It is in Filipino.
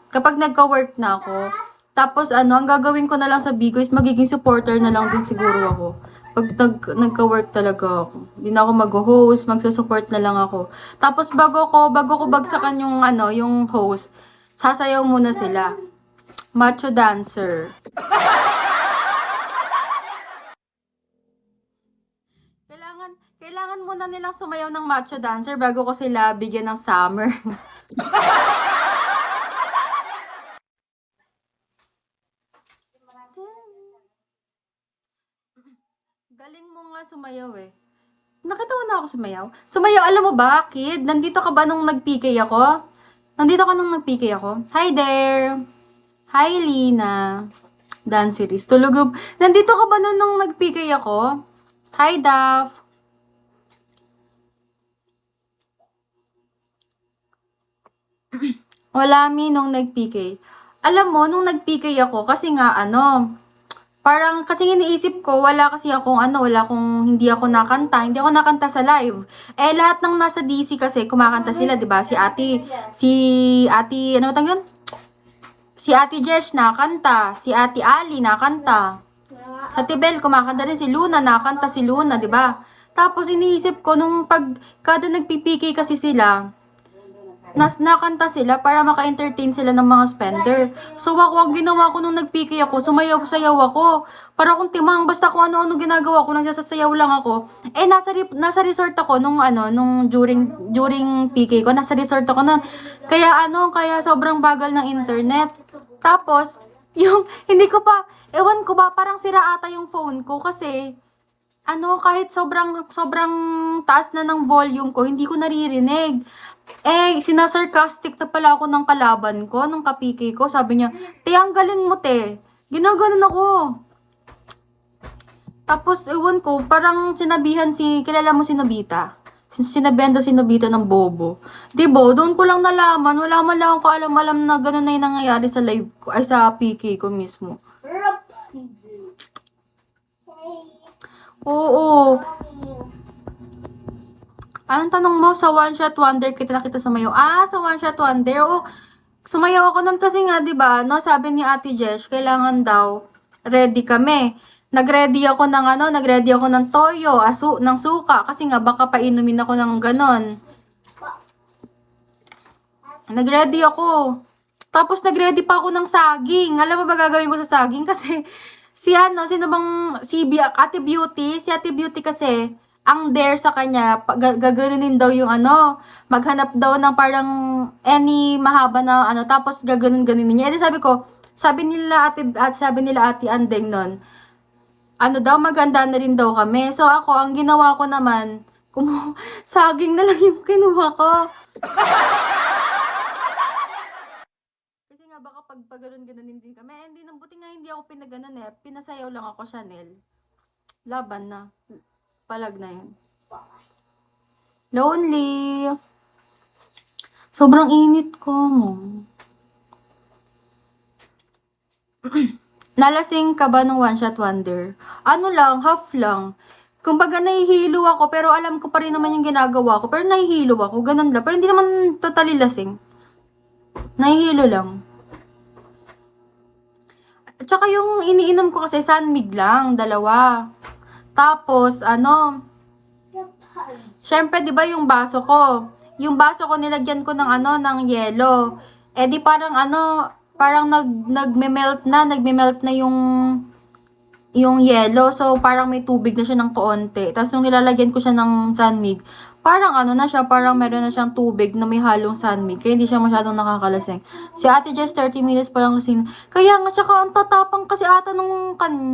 Kapag nagka-work na ako, tapos ang gagawin ko na lang sa Bigo is magiging supporter na lang din siguro ako. Pag nagka-work talaga ako. Hindi na ako mag-host, magsusupport na lang ako. Tapos bago ko bagsakan yung yung host, sasayaw muna sila. Macho dancer. Kailangan muna nilang sumayaw ng macho dancer bago ko sila bigyan ng summer. Galing mo nga sumayaw eh. Nakita mo na ako sumayaw? Sumayaw, alam mo ba, kid? Nandito ka ba nung nag-PK ako? Nandito ka nung nag-PK ako? Hi there! Hi, Lina. Dance series. Tulog. Nandito ka ba nung nag-PK ako? Hi, Daph. Wala mi nung nag-PK. Alam mo, nung nag-PK ako, kasi nga, parang, kasi iniisip ko, wala hindi ako nakanta sa live. Eh, lahat ng nasa DC kasi, kumakanta sila, di ba? Si ate, ano tawag yun? Si Ate Jesh nakanta, si Ate Ali nakanta. Sa Tibel, kumakanta din si Luna, nakanta si Luna, di ba? Tapos, iniisip ko, nung kada nagpipiki kasi sila, nakanta sila para maka-entertain sila ng mga spender. So, ang ginawa ko nung nag-PK ako, sumayaw-sayaw ako. Para akong timang, basta kung ano-ano ginagawa ko, nagsasayaw lang ako. Eh, nasa resort ako nung during PK ko, nasa resort ako nun. Kaya sobrang bagal ng internet. Tapos, hindi ko pa, ewan ko ba, parang sira ata yung phone ko kasi, kahit sobrang taas na ng volume ko, hindi ko naririnig. Eh, sinasarcastic na pala ako ng kalaban ko, ng kapiki ko. Sabi niya, te, ang galing mo, te. Ginaganon ako. Tapos, ewan ko, parang kilala mo si Nobita? Sinabihan daw si Nobita ng bobo. Diba, doon ko lang nalaman. Wala man lang ako alam na gano'n na yung nangyayari sa live ko, ay sa PK ko mismo. Oo. Anong tanong mo? Sa One Shot Wonder kita sumayaw. Sa One Shot Wonder. Oo. Sumayaw ako nun kasi nga, di ba, sabi ni Ate Jesh, kailangan daw ready kami. Nagready ako ng toyo, ng suka, kasi nga baka painumin ako ng ganon. Nagready ako. Tapos nagready pa ako ng saging. Alam mo ba gagawin ko sa saging? Kasi Ate Beauty, si Ate Beauty kasi, ang dare sa kanya, gaganunin daw yung maghanap daw ng parang any mahaba na tapos gaganon-ganunin niya. Sabi nila Ate Andeng nun, maganda na rin daw kami. So ako, ang ginawa ko naman, saging na lang yung kinuha ko. Kasi nga baka pag ganon-ganunin din kami. Hindi, buti nga hindi ako pinaganon eh. Pinasayaw lang ako, Chanel. Laban na. Palag na yun. Lonely. Sobrang init ko. Nalasing ka ba ng One Shot Wonder? Half lang. Kumbaga nahihilo ako, pero alam ko pa rin naman yung ginagawa ko. Pero nahihilo ako, ganun lang. Pero hindi naman totally lasing. Nahihilo lang. At saka yung iniinom ko kasi Sunmig lang, 2. Tapos, syempre, di ba yung baso ko? Yung baso ko, nilagyan ko ng yelo. Eh, di parang nagme-melt na yung yelo. So, parang may tubig na siya ng kaunti. Tapos, nung nilalagyan ko siya ng Sunmig, parang parang meron na siyang tubig na may halong Sunmig. Kaya hindi siya masyadong nakakalasing. Si Ate Jess, 30 minutes pa lang lasing. Kaya nga, tsaka ang tatapang kasi ata nung kanya.